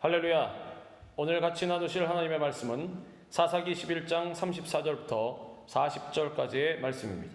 할렐루야. 오늘 같이 나누실 하나님의 말씀은 사사기 11장 34절부터 40절까지의 말씀입니다.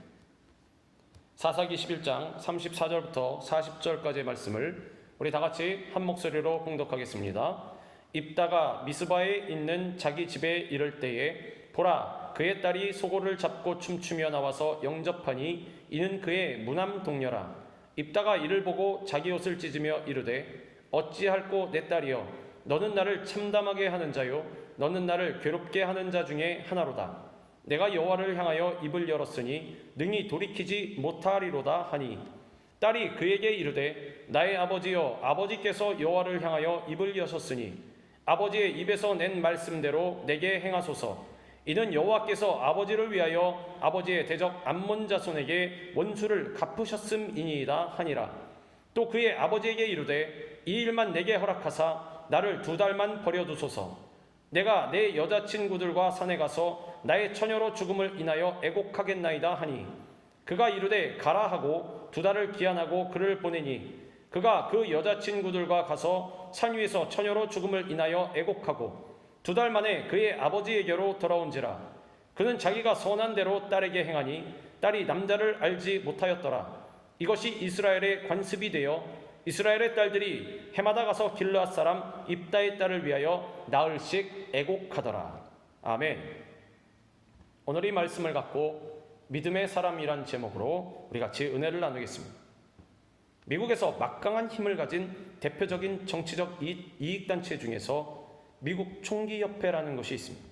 사사기 11장 34절부터 40절까지의 말씀을 우리 다 같이 한 목소리로 봉독하겠습니다. 입다가 미스바에 있는 자기 집에 이를 때에 보라, 그의 딸이 소고를 잡고 춤추며 나와서 영접하니 이는 그의 무남 동료라. 입다가 이를 보고 자기 옷을 찢으며 이르되 어찌할꼬 내 딸이여, 너는 나를 참담하게 하는 자요, 너는 나를 괴롭게 하는 자 중에 하나로다. 내가 여호와를 향하여 입을 열었으니 능히 돌이키지 못하리로다 하니, 딸이 그에게 이르되 나의 아버지여, 아버지께서 여호와를 향하여 입을 여셨으니 아버지의 입에서 낸 말씀대로 내게 행하소서. 이는 여호와께서 아버지를 위하여 아버지의 대적 암몬 자손에게 원수를 갚으셨음이니이다 하니라. 또 그의 아버지에게 이르되 이 일만 내게 허락하사 나를 2달만 버려두소서. 내가 내 여자친구들과 산에 가서 나의 처녀로 죽음을 인하여 애곡하겠나이다 하니, 그가 이르되 가라 하고 2달을 기한하고 그를 보내니, 그가 그 여자친구들과 가서 산 위에서 처녀로 죽음을 인하여 애곡하고 2달 만에 그의 아버지에게로 돌아온지라. 그는 자기가 선한 대로 딸에게 행하니 딸이 남자를 알지 못하였더라. 이것이 이스라엘의 관습이 되어 이스라엘의 딸들이 해마다 가서 길르앗 사람 입다의 딸을 위하여 나흘씩 애곡하더라. 아멘. 오늘 이 말씀을 갖고 믿음의 사람이란 제목으로 우리 같이 은혜를 나누겠습니다. 미국에서 막강한 힘을 가진 대표적인 정치적 이익단체 중에서 미국 총기협회라는 것이 있습니다.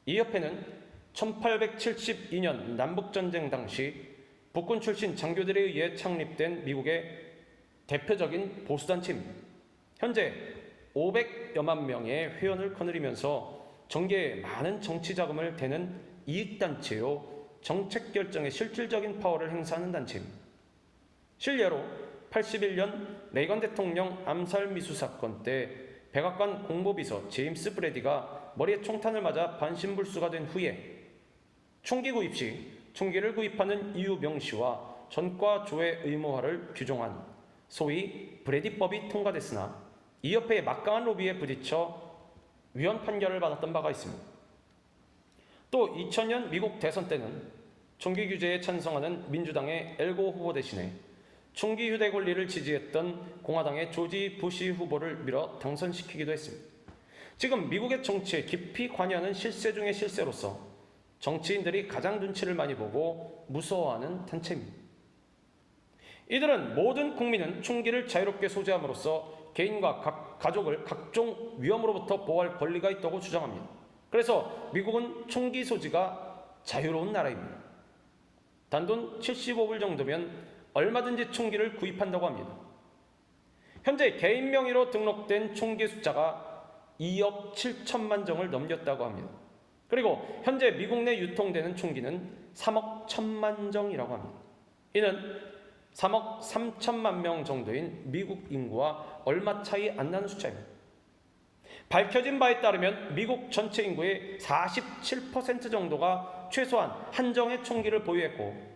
이 협회는 1872년 남북전쟁 당시 북군 출신 장교들에 의해 창립된 미국의 대표적인 보수단체입니다. 현재 500여만 명의 회원을 거느리면서 정계에 많은 정치 자금을 대는 이익단체요, 정책 결정에 실질적인 파워를 행사하는 단체입니다. 실례로 81년 레이건 대통령 암살 미수 사건 때 백악관 공보비서 제임스 브래디가 머리에 총탄을 맞아 반신불수가 된 후에 총기 구입 시 총기를 구입하는 이유 명시와 전과 조회 의무화를 규정한 소위 브래디법이 통과됐으나 이 협회의 막강한 로비에 부딪혀 위헌 판결을 받았던 바가 있습니다. 또 2000년 미국 대선 때는 총기 규제에 찬성하는 민주당의 엘고 후보 대신에 총기 휴대 권리를 지지했던 공화당의 조지 부시 후보를 밀어 당선시키기도 했습니다. 지금 미국의 정치에 깊이 관여하는 실세 중의 실세로서 정치인들이 가장 눈치를 많이 보고 무서워하는 단체입니다. 이들은 모든 국민은 총기를 자유롭게 소지함으로써 개인과 가족을 각종 위험으로부터 보호할 권리가 있다고 주장합니다. 그래서 미국은 총기 소지가 자유로운 나라입니다. 단돈 75불 정도면 얼마든지 총기를 구입한다고 합니다. 현재 개인 명의로 등록된 총기 숫자가 2억 7천만 정을 넘겼다고 합니다. 그리고 현재 미국 내 유통되는 총기는 3억 1천만 정이라고 합니다. 이는 3억 3천만 명 정도인 미국 인구와 얼마 차이 안 나는 숫자입니다. 밝혀진 바에 따르면 미국 전체 인구의 47% 정도가 최소한 한 정의 총기를 보유했고,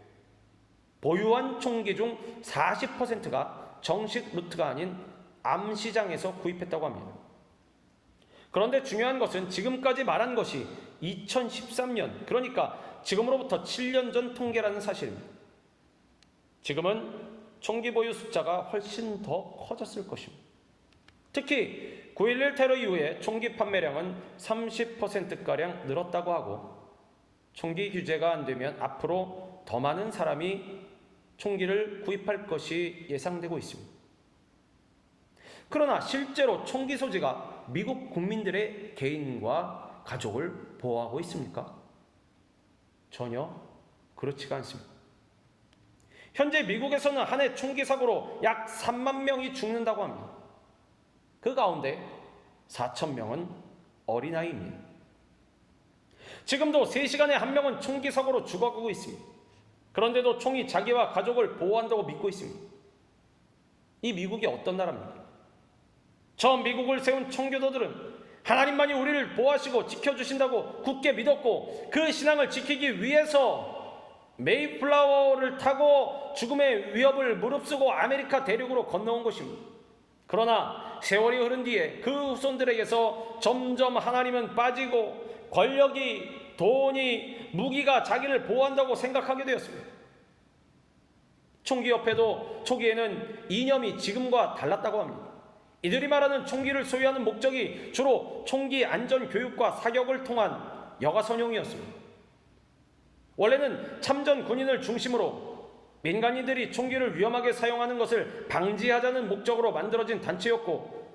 보유한 총기 중 40%가 정식 루트가 아닌 암시장에서 구입했다고 합니다. 그런데 중요한 것은 지금까지 말한 것이 2013년, 그러니까 지금으로부터 7년 전 통계라는 사실입니다. 지금은 총기 보유 숫자가 훨씬 더 커졌을 것입니다. 특히 9.11 테러 이후에 총기 판매량은 30%가량 늘었다고 하고, 총기 규제가 안 되면 앞으로 더 많은 사람이 총기를 구입할 것이 예상되고 있습니다. 그러나 실제로 총기 소지가 미국 국민들의 개인과 가족을 보호하고 있습니까? 전혀 그렇지가 않습니다. 현재 미국에서는 한 해 총기 사고로 약 3만 명이 죽는다고 합니다. 그 가운데 4천 명은 어린아이입니다. 지금도 3시간에 한 명은 총기 사고로 죽어가고 있습니다. 그런데도 총이 자기와 가족을 보호한다고 믿고 있습니다. 이 미국이 어떤 나라입니까? 저 미국을 세운 청교도들은 하나님만이 우리를 보호하시고 지켜주신다고 굳게 믿었고, 그 신앙을 지키기 위해서 메이플라워를 타고 죽음의 위협을 무릅쓰고 아메리카 대륙으로 건너온 것입니다. 그러나 세월이 흐른 뒤에 그 후손들에게서 점점 하나님은 빠지고 권력이, 돈이, 무기가 자기를 보호한다고 생각하게 되었습니다. 총기 옆에도 초기에는 이념이 지금과 달랐다고 합니다. 이들이 말하는 총기를 소유하는 목적이 주로 총기 안전 교육과 사격을 통한 여가 선용이었습니다. 원래는 참전 군인을 중심으로 민간인들이 총기를 위험하게 사용하는 것을 방지하자는 목적으로 만들어진 단체였고,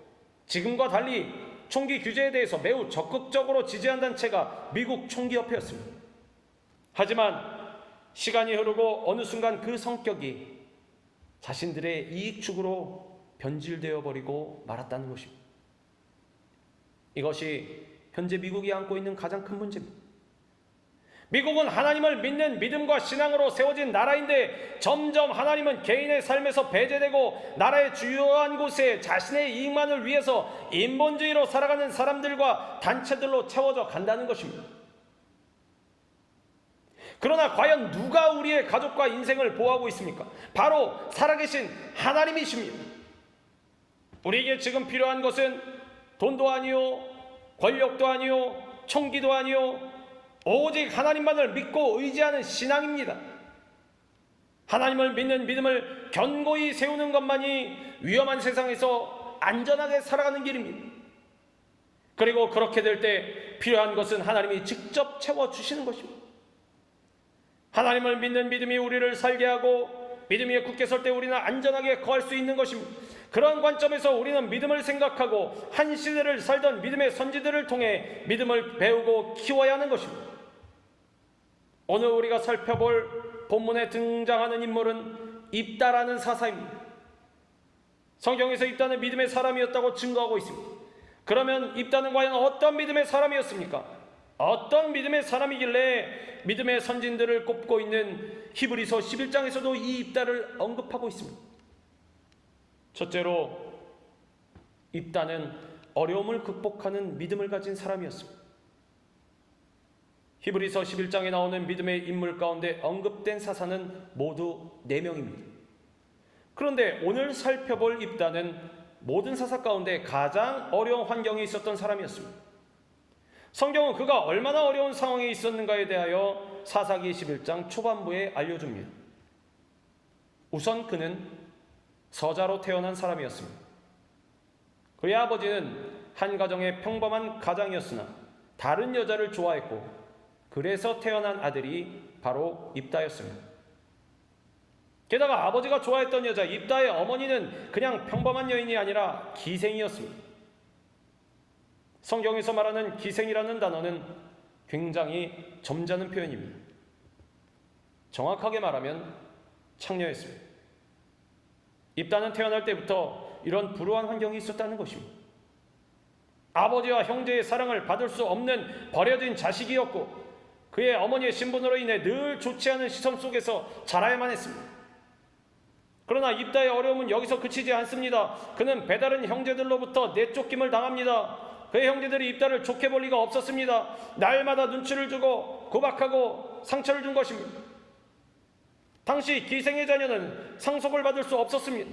지금과 달리 총기 규제에 대해서 매우 적극적으로 지지한 단체가 미국 총기협회였습니다. 하지만 시간이 흐르고 어느 순간 그 성격이 자신들의 이익축으로 변질되어 버리고 말았다는 것입니다. 이것이 현재 미국이 안고 있는 가장 큰 문제입니다. 미국은 하나님을 믿는 믿음과 신앙으로 세워진 나라인데 점점 하나님은 개인의 삶에서 배제되고 나라의 주요한 곳에 자신의 이익만을 위해서 인본주의로 살아가는 사람들과 단체들로 채워져 간다는 것입니다. 그러나 과연 누가 우리의 가족과 인생을 보호하고 있습니까? 바로 살아계신 하나님이십니다. 우리에게 지금 필요한 것은 돈도 아니요, 권력도 아니요, 총기도 아니요, 오직 하나님만을 믿고 의지하는 신앙입니다. 하나님을 믿는 믿음을 견고히 세우는 것만이 위험한 세상에서 안전하게 살아가는 길입니다. 그리고 그렇게 될 때 필요한 것은 하나님이 직접 채워주시는 것입니다. 하나님을 믿는 믿음이 우리를 살게 하고 믿음 위에 굳게 설 때 우리는 안전하게 거할 수 있는 것입니다. 그런 관점에서 우리는 믿음을 생각하고 한 시대를 살던 믿음의 선지들을 통해 믿음을 배우고 키워야 하는 것입니다. 오늘 우리가 살펴볼 본문에 등장하는 인물은 입다라는 사사입니다. 성경에서 입다는 믿음의 사람이었다고 증거하고 있습니다. 그러면 입다는 과연 어떤 믿음의 사람이었습니까? 어떤 믿음의 사람이길래 믿음의 선진들을 꼽고 있는 히브리서 11장에서도 이 입다를 언급하고 있습니다. 첫째로 입다는 어려움을 극복하는 믿음을 가진 사람이었습니다. 히브리서 11장에 나오는 믿음의 인물 가운데 언급된 사사는 모두 4명입니다. 그런데 오늘 살펴볼 입다는 모든 사사 가운데 가장 어려운 환경에 있었던 사람이었습니다. 성경은 그가 얼마나 어려운 상황에 있었는가에 대하여 사사기 11장 초반부에 알려줍니다. 우선 그는 서자로 태어난 사람이었습니다. 그의 아버지는 한 가정의 평범한 가장이었으나 다른 여자를 좋아했고 그래서 태어난 아들이 바로 입다였습니다. 게다가 아버지가 좋아했던 여자 입다의 어머니는 그냥 평범한 여인이 아니라 기생이었습니다. 성경에서 말하는 기생이라는 단어는 굉장히 점잖은 표현입니다. 정확하게 말하면 창녀였습니다. 입다는 태어날 때부터 이런 불우한 환경이 있었다는 것입니다. 아버지와 형제의 사랑을 받을 수 없는 버려진 자식이었고 그의 어머니의 신분으로 인해 늘 좋지 않은 시선 속에서 자라야만 했습니다. 그러나 입다의 어려움은 여기서 그치지 않습니다. 그는 배다른 형제들로부터 내쫓김을 당합니다. 그의 형제들이 입다를 좋게 볼 리가 없었습니다. 날마다 눈치를 주고 구박하고 상처를 준 것입니다. 당시 기생의 자녀는 상속을 받을 수 없었습니다.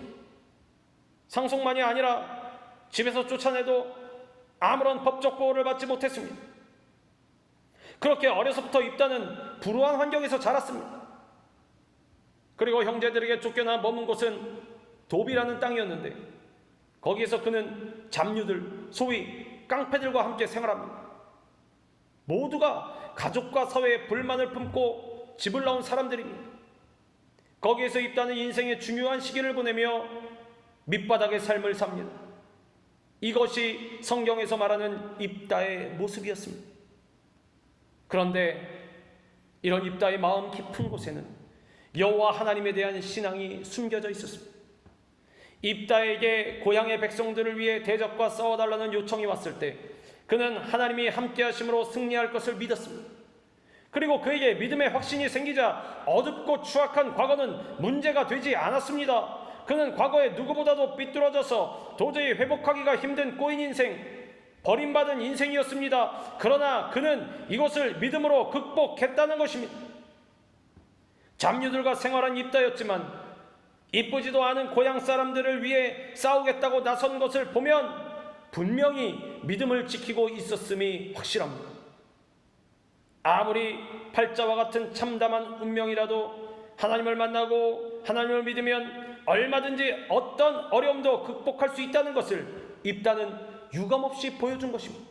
상속만이 아니라 집에서 쫓아내도 아무런 법적 보호를 받지 못했습니다. 그렇게 어려서부터 입다는 불우한 환경에서 자랐습니다. 그리고 형제들에게 쫓겨나 머문 곳은 도비라는 땅이었는데 거기에서 그는 잡류들, 소위 깡패들과 함께 생활합니다. 모두가 가족과 사회에 불만을 품고 집을 나온 사람들입니다. 거기에서 입다는 인생의 중요한 시기를 보내며 밑바닥의 삶을 삽니다. 이것이 성경에서 말하는 입다의 모습이었습니다. 그런데 이런 입다의 마음 깊은 곳에는 여호와 하나님에 대한 신앙이 숨겨져 있었습니다. 입다에게 고향의 백성들을 위해 대적과 싸워달라는 요청이 왔을 때 그는 하나님이 함께 하심으로 승리할 것을 믿었습니다. 그리고 그에게 믿음의 확신이 생기자 어둡고 추악한 과거는 문제가 되지 않았습니다. 그는 과거에 누구보다도 삐뚤어져서 도저히 회복하기가 힘든 꼬인 인생, 버림받은 인생이었습니다. 그러나 그는 이것을 믿음으로 극복했다는 것입니다. 잡류들과 생활한 입다였지만 이쁘지도 않은 고향 사람들을 위해 싸우겠다고 나선 것을 보면 분명히 믿음을 지키고 있었음이 확실합니다. 아무리 팔자와 같은 참담한 운명이라도 하나님을 만나고 하나님을 믿으면 얼마든지 어떤 어려움도 극복할 수 있다는 것을 입다는 유감없이 보여준 것입니다.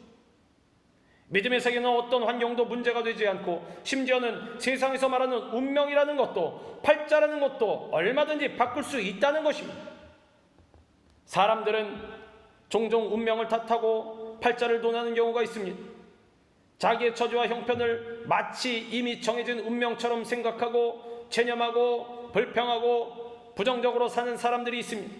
믿음의 세계는 어떤 환경도 문제가 되지 않고 심지어는 세상에서 말하는 운명이라는 것도 팔자라는 것도 얼마든지 바꿀 수 있다는 것입니다. 사람들은 종종 운명을 탓하고 팔자를 논하는 경우가 있습니다. 자기의 처지와 형편을 마치 이미 정해진 운명처럼 생각하고 체념하고 불평하고 부정적으로 사는 사람들이 있습니다.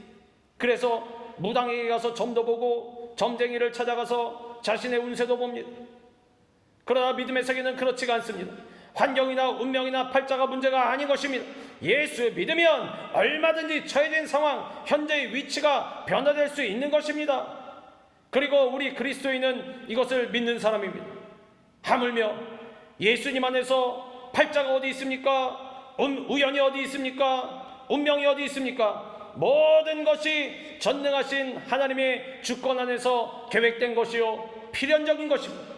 그래서 무당에게 가서 점도 보고 점쟁이를 찾아가서 자신의 운세도 봅니다. 그러나 믿음의 세계는 그렇지가 않습니다. 환경이나 운명이나 팔자가 문제가 아닌 것입니다. 예수를 믿으면 얼마든지 처해진 상황, 현재의 위치가 변화될 수 있는 것입니다. 그리고 우리 그리스도인은 이것을 믿는 사람입니다. 하물며 예수님 안에서 팔자가 어디 있습니까? 우연이 어디 있습니까? 운명이 어디 있습니까? 모든 것이 전능하신 하나님의 주권 안에서 계획된 것이요 필연적인 것입니다.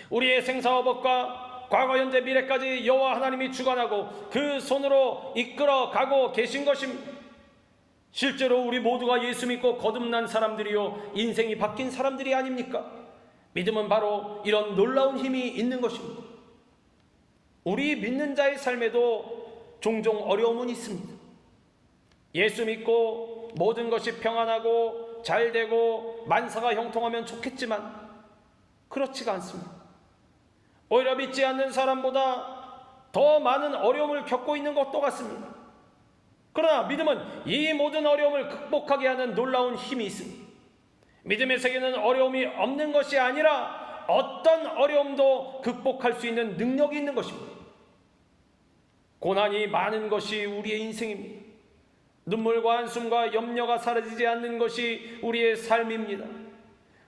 우리의 생사와 법과 과거 현재 미래까지 여호와 하나님이 주관하고 그 손으로 이끌어 가고 계신 것입니다. 실제로 우리 모두가 예수 믿고 거듭난 사람들이요 인생이 바뀐 사람들이 아닙니까? 믿음은 바로 이런 놀라운 힘이 있는 것입니다. 우리 믿는 자의 삶에도 종종 어려움은 있습니다. 예수 믿고 모든 것이 평안하고 잘되고 만사가 형통하면 좋겠지만 그렇지가 않습니다. 오히려 믿지 않는 사람보다 더 많은 어려움을 겪고 있는 것도 같습니다. 그러나 믿음은 이 모든 어려움을 극복하게 하는 놀라운 힘이 있습니다. 믿음의 세계는 어려움이 없는 것이 아니라 어떤 어려움도 극복할 수 있는 능력이 있는 것입니다. 고난이 많은 것이 우리의 인생입니다. 눈물과 한숨과 염려가 사라지지 않는 것이 우리의 삶입니다.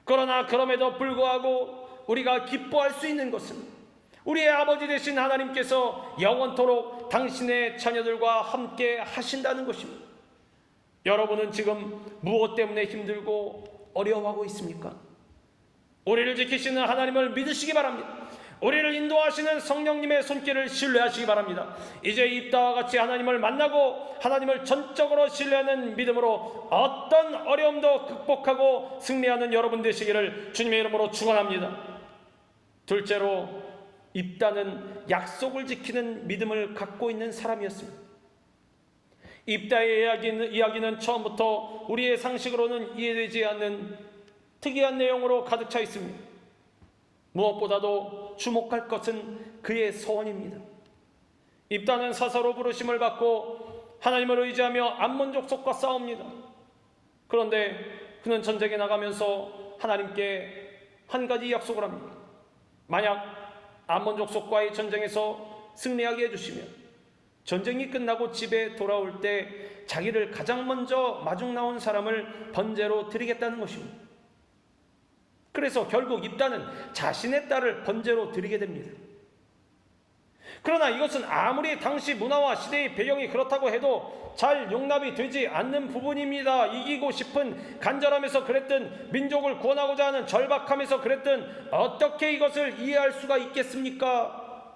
그러나 그럼에도 불구하고 우리가 기뻐할 수 있는 것은 우리의 아버지 되신 하나님께서 영원토록 당신의 자녀들과 함께 하신다는 것입니다. 여러분은 지금 무엇 때문에 힘들고 어려워하고 있습니까? 우리를 지키시는 하나님을 믿으시기 바랍니다. 우리를 인도하시는 성령님의 손길을 신뢰하시기 바랍니다. 이제 입다와 같이 하나님을 만나고 하나님을 전적으로 신뢰하는 믿음으로 어떤 어려움도 극복하고 승리하는 여러분 되시기를 주님의 이름으로 축원합니다. 둘째로 입다는 약속을 지키는 믿음을 갖고 있는 사람이었습니다. 입다의 이야기는 처음부터 우리의 상식으로는 이해되지 않는 특이한 내용으로 가득 차 있습니다. 무엇보다도 주목할 것은 그의 소원입니다. 입다는 사사로 부르심을 받고 하나님을 의지하며 암몬 족속과 싸웁니다. 그런데 그는 전쟁에 나가면서 하나님께 한 가지 약속을 합니다. 만약 암몬 족속과의 전쟁에서 승리하게 해주시면 전쟁이 끝나고 집에 돌아올 때 자기를 가장 먼저 마중 나온 사람을 번제로 드리겠다는 것입니다. 그래서 결국 입다는 자신의 딸을 번제로 드리게 됩니다. 그러나 이것은 아무리 당시 문화와 시대의 배경이 그렇다고 해도 잘 용납이 되지 않는 부분입니다. 이기고 싶은 간절함에서 그랬든 민족을 구원하고자 하는 절박함에서 그랬든 어떻게 이것을 이해할 수가 있겠습니까?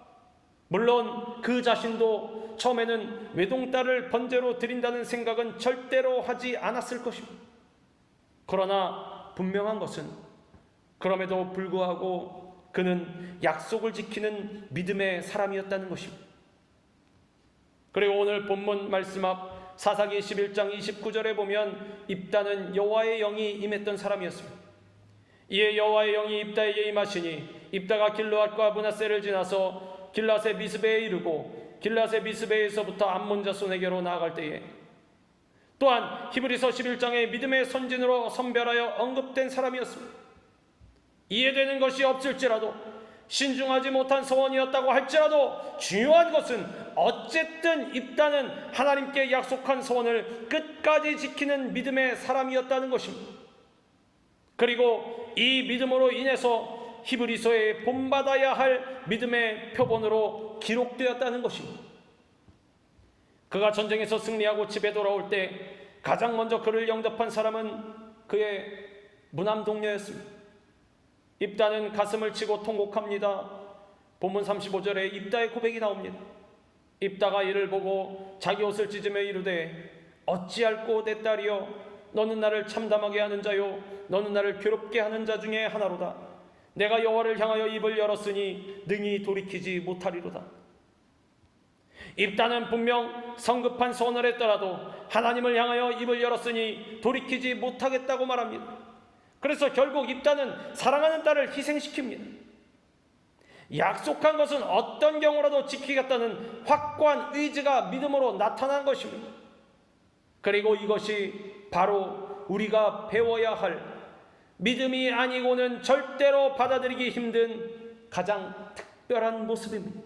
물론 그 자신도 처음에는 외동딸을 번제로 드린다는 생각은 절대로 하지 않았을 것입니다. 그러나 분명한 것은 그럼에도 불구하고 그는 약속을 지키는 믿음의 사람이었다는 것입니다. 그리고 오늘 본문 말씀 앞 사사기 11장 29절에 보면 입다는 여호와의 영이 임했던 사람이었습니다. 이에 여호와의 영이 입다에게 임하시니 입다가 길르앗과 므낫세를 지나서 길앗의 미스베에 이르고 길앗의 미스베에서부터 암몬 자손에게로 나아갈 때에 또한 히브리서 11장의 믿음의 선진으로 선별하여 언급된 사람이었습니다. 이해되는 것이 없을지라도 신중하지 못한 소원이었다고 할지라도 중요한 것은 어쨌든 입다는 하나님께 약속한 소원을 끝까지 지키는 믿음의 사람이었다는 것입니다. 그리고 이 믿음으로 인해서 히브리서에 본받아야 할 믿음의 표본으로 기록되었다는 것입니다. 그가 전쟁에서 승리하고 집에 돌아올 때 가장 먼저 그를 영접한 사람은 그의 무남 동료였습니다. 입다는 가슴을 치고 통곡합니다. 본문 35절에 입다의 고백이 나옵니다. 입다가 이를 보고 자기 옷을 찢으며 이르되 어찌할꼬 내 딸이여, 너는 나를 참담하게 하는 자요 너는 나를 괴롭게 하는 자 중에 하나로다. 내가 여호와를 향하여 입을 열었으니 능히 돌이키지 못하리로다. 입다는 분명 성급한 소원을 했더라도 하나님을 향하여 입을 열었으니 돌이키지 못하겠다고 말합니다. 그래서 결국 입다는 사랑하는 딸을 희생시킵니다. 약속한 것은 어떤 경우라도 지키겠다는 확고한 의지가 믿음으로 나타난 것입니다. 그리고 이것이 바로 우리가 배워야 할, 믿음이 아니고는 절대로 받아들이기 힘든 가장 특별한 모습입니다.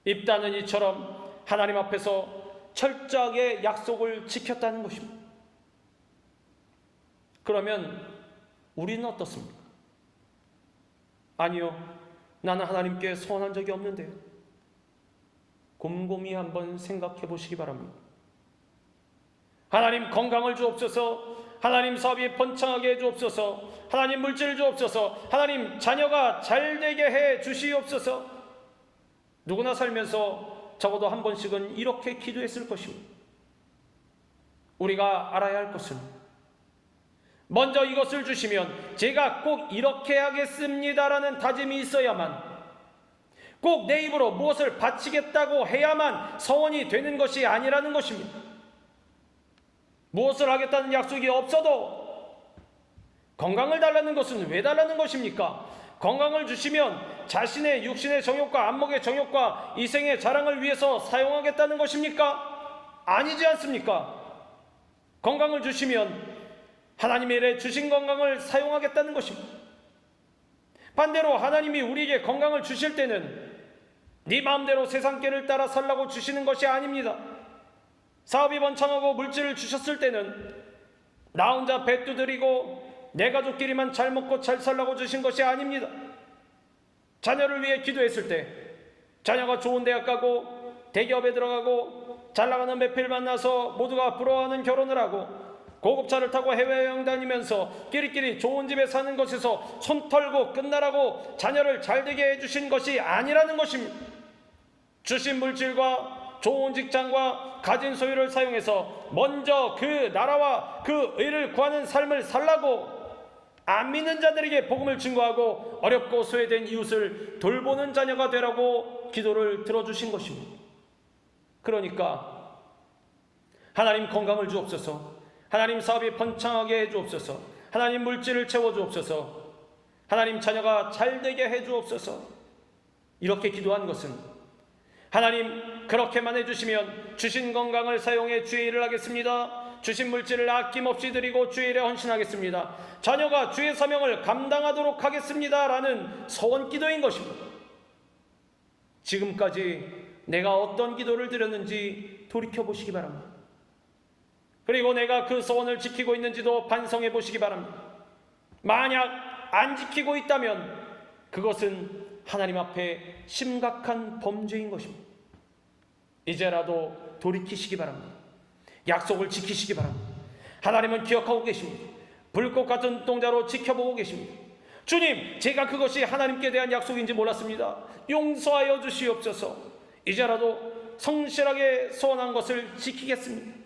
입다는 이처럼 하나님 앞에서 철저하게 약속을 지켰다는 것입니다. 그러면 우리는 어떻습니까? 아니요, 나는 하나님께 소원한 적이 없는데요. 곰곰이 한번 생각해 보시기 바랍니다. 하나님 건강을 주옵소서, 하나님 사업이 번창하게 해주옵소서, 하나님 물질을 주옵소서, 하나님 자녀가 잘되게 해 주시옵소서. 누구나 살면서 적어도 한 번씩은 이렇게 기도했을 것입니다. 우리가 알아야 할 것은, 먼저 이것을 주시면 제가 꼭 이렇게 하겠습니다라는 다짐이 있어야만, 꼭 내 입으로 무엇을 바치겠다고 해야만 서원이 되는 것이 아니라는 것입니다. 무엇을 하겠다는 약속이 없어도 건강을 달라는 것은 왜 달라는 것입니까? 건강을 주시면 자신의 육신의 정욕과 안목의 정욕과 이생의 자랑을 위해서 사용하겠다는 것입니까? 아니지 않습니까? 건강을 주시면 하나님의 일에 주신 건강을 사용하겠다는 것입니다. 반대로 하나님이 우리에게 건강을 주실 때는 네 마음대로 세상길을 따라 살라고 주시는 것이 아닙니다. 사업이 번창하고 물질을 주셨을 때는 나 혼자 배 두드리고 내 가족끼리만 잘 먹고 잘 살라고 주신 것이 아닙니다. 자녀를 위해 기도했을 때 자녀가 좋은 대학 가고 대기업에 들어가고 잘 나가는 매필 만나서 모두가 부러워하는 결혼을 하고 고급차를 타고 해외여행 다니면서 끼리끼리 좋은 집에 사는 것에서 손 털고 끝나라고 자녀를 잘되게 해주신 것이 아니라는 것입니다. 주신 물질과 좋은 직장과 가진 소유를 사용해서 먼저 그 나라와 그 의를 구하는 삶을 살라고 안 믿는 자들에게 복음을 증거하고 어렵고 소외된 이웃을 돌보는 자녀가 되라고 기도를 들어주신 것입니다. 그러니까 하나님 건강을 주옵소서, 하나님 사업이 번창하게 해주옵소서, 하나님 물질을 채워주옵소서, 하나님 자녀가 잘되게 해주옵소서, 이렇게 기도한 것은 하나님 그렇게만 해주시면 주신 건강을 사용해 주의 일을 하겠습니다, 주신 물질을 아낌없이 드리고 주의 일에 헌신하겠습니다, 자녀가 주의 사명을 감당하도록 하겠습니다 라는 서원 기도인 것입니다. 지금까지 내가 어떤 기도를 드렸는지 돌이켜보시기 바랍니다. 그리고 내가 그 서원을 지키고 있는지도 반성해 보시기 바랍니다. 만약 안 지키고 있다면 그것은 하나님 앞에 심각한 범죄인 것입니다. 이제라도 돌이키시기 바랍니다. 약속을 지키시기 바랍니다. 하나님은 기억하고 계십니다. 불꽃 같은 눈동자로 지켜보고 계십니다. 주님, 제가 그것이 하나님께 대한 약속인지 몰랐습니다. 용서하여 주시옵소서. 이제라도 성실하게 소원한 것을 지키겠습니다.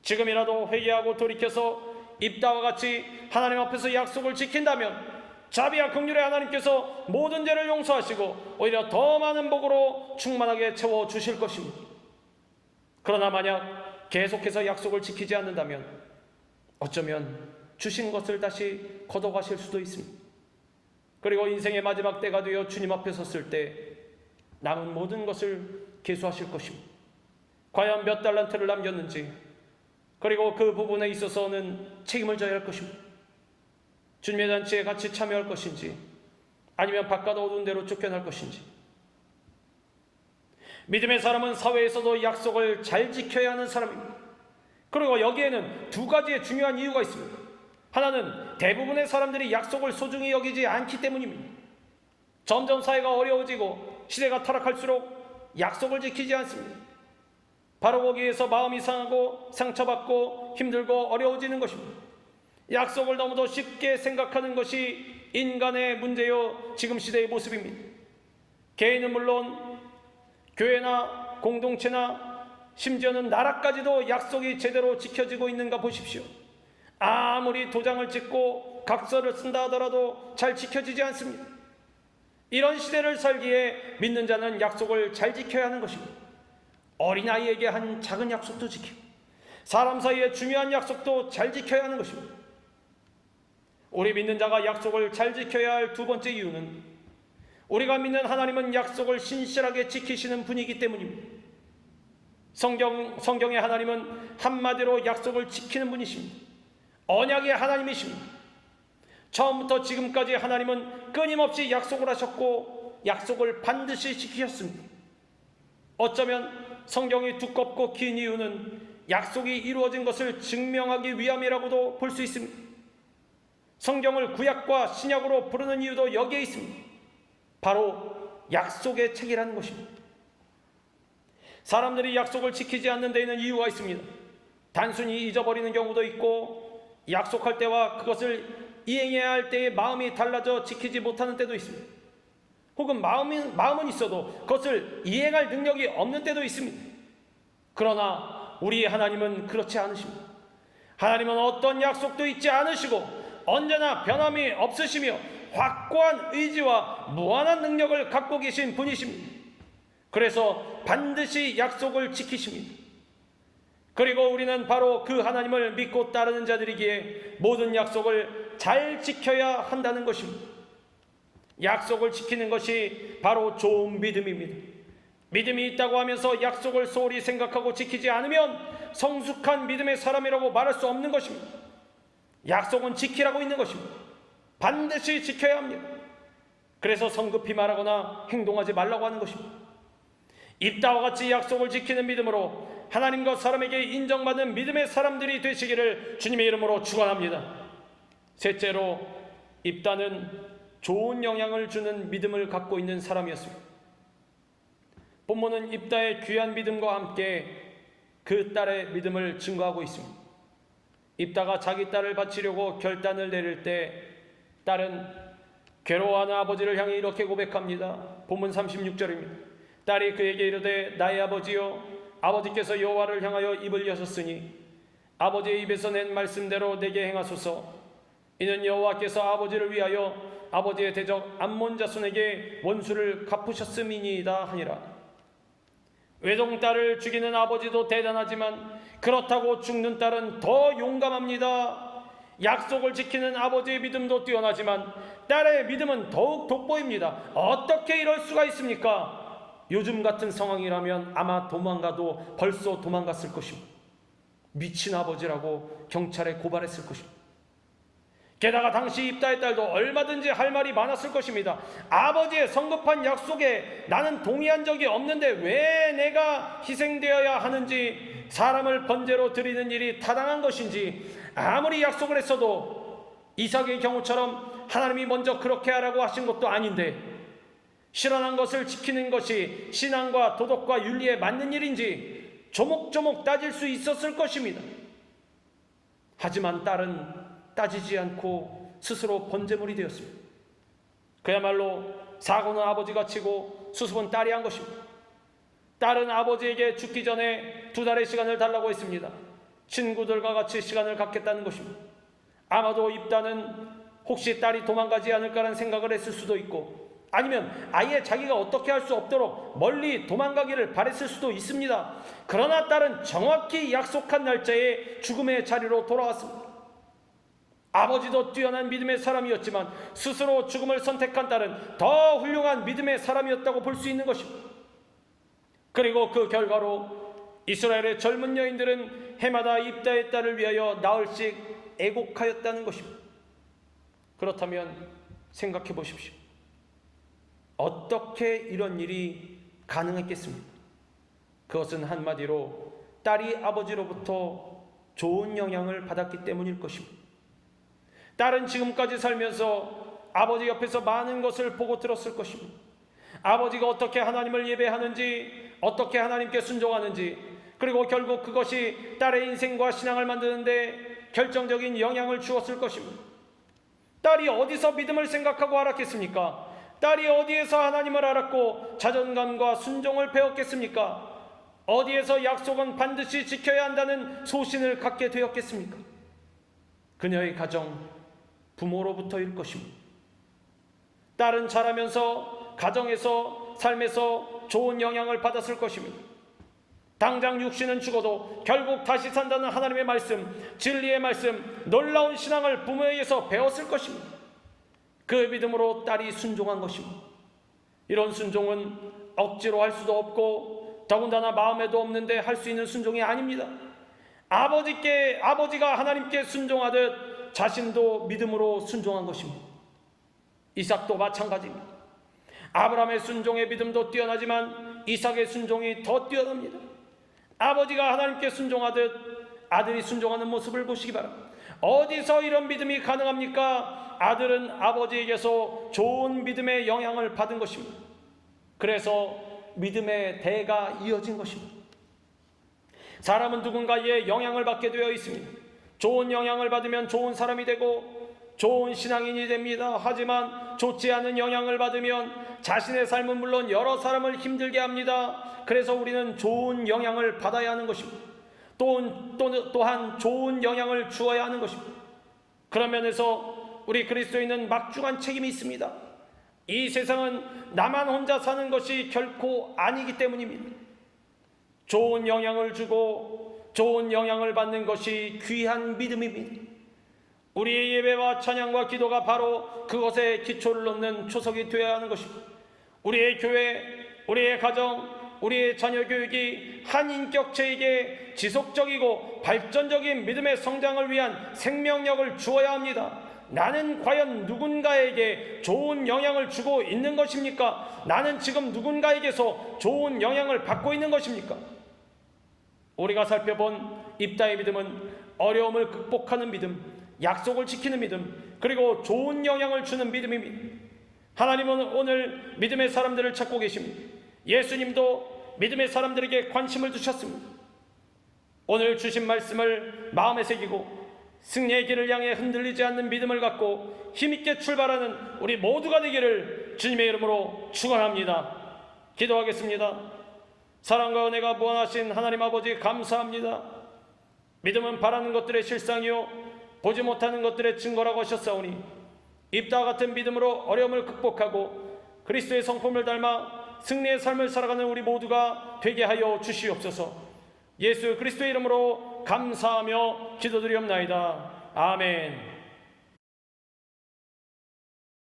지금이라도 회개하고 돌이켜서 입다와 같이 하나님 앞에서 약속을 지킨다면 자비와 긍휼의 하나님께서 모든 죄를 용서하시고 오히려 더 많은 복으로 충만하게 채워주실 것입니다. 그러나 만약 계속해서 약속을 지키지 않는다면 어쩌면 주신 것을 다시 거둬가실 수도 있습니다. 그리고 인생의 마지막 때가 되어 주님 앞에 섰을 때 남은 모든 것을 계수하실 것입니다. 과연 몇 달란트를 남겼는지, 그리고 그 부분에 있어서는 책임을 져야 할 것입니다. 주님의 잔치에 같이 참여할 것인지 아니면 바깥 어두운 데로 쫓겨날 것인지. 믿음의 사람은 사회에서도 약속을 잘 지켜야 하는 사람입니다. 그리고 여기에는 두 가지의 중요한 이유가 있습니다. 하나는 대부분의 사람들이 약속을 소중히 여기지 않기 때문입니다. 점점 사회가 어려워지고 시대가 타락할수록 약속을 지키지 않습니다. 바로 거기에서 마음이 상하고 상처받고 힘들고 어려워지는 것입니다. 약속을 너무도 쉽게 생각하는 것이 인간의 문제요 지금 시대의 모습입니다. 개인은 물론 교회나 공동체나 심지어는 나라까지도 약속이 제대로 지켜지고 있는가 보십시오. 아무리 도장을 찍고 각서를 쓴다 하더라도 잘 지켜지지 않습니다. 이런 시대를 살기에 믿는 자는 약속을 잘 지켜야 하는 것입니다. 어린아이에게 한 작은 약속도 지키고 사람 사이에 중요한 약속도 잘 지켜야 하는 것입니다. 우리 믿는 자가 약속을 잘 지켜야 할 두 번째 이유는 우리가 믿는 하나님은 약속을 신실하게 지키시는 분이기 때문입니다. 성경의 하나님은 한마디로 약속을 지키는 분이십니다. 언약의 하나님이십니다. 처음부터 지금까지 하나님은 끊임없이 약속을 하셨고 약속을 반드시 지키셨습니다. 어쩌면 성경이 두껍고 긴 이유는 약속이 이루어진 것을 증명하기 위함이라고도 볼 수 있습니다. 성경을 구약과 신약으로 부르는 이유도 여기에 있습니다. 바로 약속의 책이라는 것입니다. 사람들이 약속을 지키지 않는 데에는 이유가 있습니다. 단순히 잊어버리는 경우도 있고 약속할 때와 그것을 이행해야 할 때의 마음이 달라져 지키지 못하는 때도 있습니다. 혹은 마음은 있어도 그것을 이행할 능력이 없는 때도 있습니다. 그러나 우리 하나님은 그렇지 않으십니다. 하나님은 어떤 약속도 잊지 않으시고 언제나 변함이 없으시며 확고한 의지와 무한한 능력을 갖고 계신 분이십니다. 그래서 반드시 약속을 지키십니다. 그리고 우리는 바로 그 하나님을 믿고 따르는 자들이기에 모든 약속을 잘 지켜야 한다는 것입니다. 약속을 지키는 것이 바로 좋은 믿음입니다. 믿음이 있다고 하면서 약속을 소홀히 생각하고 지키지 않으면 성숙한 믿음의 사람이라고 말할 수 없는 것입니다. 약속은 지키라고 있는 것입니다. 반드시 지켜야 합니다. 그래서 성급히 말하거나 행동하지 말라고 하는 것입니다. 입다와 같이 약속을 지키는 믿음으로 하나님과 사람에게 인정받는 믿음의 사람들이 되시기를 주님의 이름으로 축원합니다. 셋째로, 입다는 좋은 영향을 주는 믿음을 갖고 있는 사람이었습니다. 본문은 입다의 귀한 믿음과 함께 그 딸의 믿음을 증거하고 있습니다. 입다가 자기 딸을 바치려고 결단을 내릴 때 딸은 괴로워하는 아버지를 향해 이렇게 고백합니다. 본문 36절입니다. 딸이 그에게 이르되 나의 아버지여, 아버지께서 여호와를 향하여 입을 여셨으니 아버지의 입에서 낸 말씀대로 내게 행하소서. 이는 여호와께서 아버지를 위하여 아버지의 대적 암몬 자손에게 원수를 갚으셨음이니이다 하니라. 외동딸을 죽이는 아버지도 대단하지만 그렇다고 죽는 딸은 더 용감합니다. 약속을 지키는 아버지의 믿음도 뛰어나지만 딸의 믿음은 더욱 돋보입니다. 어떻게 이럴 수가 있습니까? 요즘 같은 상황이라면 아마 도망가도 벌써 도망갔을 것입니다. 미친 아버지라고 경찰에 고발했을 것입니다. 게다가 당시 입다의 딸도 얼마든지 할 말이 많았을 것입니다. 아버지의 성급한 약속에 나는 동의한 적이 없는데 왜 내가 희생되어야 하는지, 사람을 번제로 드리는 일이 타당한 것인지, 아무리 약속을 했어도 이삭의 경우처럼 하나님이 먼저 그렇게 하라고 하신 것도 아닌데 실현한 것을 지키는 것이 신앙과 도덕과 윤리에 맞는 일인지 조목조목 따질 수 있었을 것입니다. 하지만 딸은 따지지 않고 스스로 번제물이 되었습니다. 그야말로 사고는 아버지가 치고 수습은 딸이 한 것입니다. 딸은 아버지에게 죽기 전에 2달의 시간을 달라고 했습니다. 친구들과 같이 시간을 갖겠다는 것입니다. 아마도 입다는 혹시 딸이 도망가지 않을까라는 생각을 했을 수도 있고, 아니면 아예 자기가 어떻게 할 수 없도록 멀리 도망가기를 바랬을 수도 있습니다. 그러나 딸은 정확히 약속한 날짜에 죽음의 자리로 돌아왔습니다. 아버지도 뛰어난 믿음의 사람이었지만 스스로 죽음을 선택한 딸은 더 훌륭한 믿음의 사람이었다고 볼 수 있는 것입니다. 그리고 그 결과로 이스라엘의 젊은 여인들은 해마다 입다의 딸을 위하여 나흘씩 애곡하였다는 것입니다. 그렇다면 생각해 보십시오. 어떻게 이런 일이 가능했겠습니까? 그것은 한마디로 딸이 아버지로부터 좋은 영향을 받았기 때문일 것입니다. 딸은 지금까지 살면서 아버지 옆에서 많은 것을 보고 들었을 것입니다. 아버지가 어떻게 하나님을 예배하는지, 어떻게 하나님께 순종하는지, 그리고 결국 그것이 딸의 인생과 신앙을 만드는데 결정적인 영향을 주었을 것입니다. 딸이 어디서 믿음을 생각하고 알았겠습니까? 딸이 어디에서 하나님을 알았고 자존감과 순종을 배웠겠습니까? 어디에서 약속은 반드시 지켜야 한다는 소신을 갖게 되었겠습니까? 그녀의 가정, 부모로부터일 것입니다. 딸은 자라면서 가정에서, 삶에서 좋은 영향을 받았을 것입니다. 당장 육신은 죽어도 결국 다시 산다는 하나님의 말씀, 진리의 말씀, 놀라운 신앙을 부모에게서 배웠을 것입니다. 그 믿음으로 딸이 순종한 것입니다. 이런 순종은 억지로 할 수도 없고 더군다나 마음에도 없는데 할 수 있는 순종이 아닙니다. 아버지가 하나님께 순종하듯 자신도 믿음으로 순종한 것입니다. 이삭도 마찬가지입니다. 아브라함의 순종의 믿음도 뛰어나지만 이삭의 순종이 더 뛰어납니다. 아버지가 하나님께 순종하듯 아들이 순종하는 모습을 보시기 바랍니다. 어디서 이런 믿음이 가능합니까? 아들은 아버지에게서 좋은 믿음의 영향을 받은 것입니다. 그래서 믿음의 대가 이어진 것입니다. 사람은 누군가의 영향을 받게 되어 있습니다. 좋은 영향을 받으면 좋은 사람이 되고 좋은 신앙인이 됩니다. 하지만 좋지 않은 영향을 받으면 자신의 삶은 물론 여러 사람을 힘들게 합니다. 그래서 우리는 좋은 영향을 받아야 하는 것입니다. 또한 좋은 영향을 주어야 하는 것입니다. 그런 면에서 우리 그리스도인은 막중한 책임이 있습니다. 이 세상은 나만 혼자 사는 것이 결코 아니기 때문입니다. 좋은 영향을 주고 좋은 영향을 받는 것이 귀한 믿음입니다. 우리의 예배와 찬양과 기도가 바로 그것에 기초를 놓는 초석이 되어야 하는 것입니다. 우리의 교회, 우리의 가정, 우리의 자녀 교육이 한 인격체에게 지속적이고 발전적인 믿음의 성장을 위한 생명력을 주어야 합니다. 나는 과연 누군가에게 좋은 영향을 주고 있는 것입니까? 나는 지금 누군가에게서 좋은 영향을 받고 있는 것입니까? 우리가 살펴본 입다의 믿음은 어려움을 극복하는 믿음, 약속을 지키는 믿음, 그리고 좋은 영향을 주는 믿음입니다. 하나님은 오늘 믿음의 사람들을 찾고 계십니다. 예수님도 믿음의 사람들에게 관심을 두셨습니다. 오늘 주신 말씀을 마음에 새기고 승리의 길을 향해 흔들리지 않는 믿음을 갖고 힘있게 출발하는 우리 모두가 되기를 주님의 이름으로 축원합니다. 기도하겠습니다. 사랑과 은혜가 무한하신 하나님 아버지 감사합니다. 믿음은 바라는 것들의 실상이요 보지 못하는 것들의 증거라고 하셨사오니 입다와 같은 믿음으로 어려움을 극복하고 그리스도의 성품을 닮아 승리의 삶을 살아가는 우리 모두가 되게 하여 주시옵소서. 예수 그리스도의 이름으로 감사하며 기도드리옵나이다. 아멘.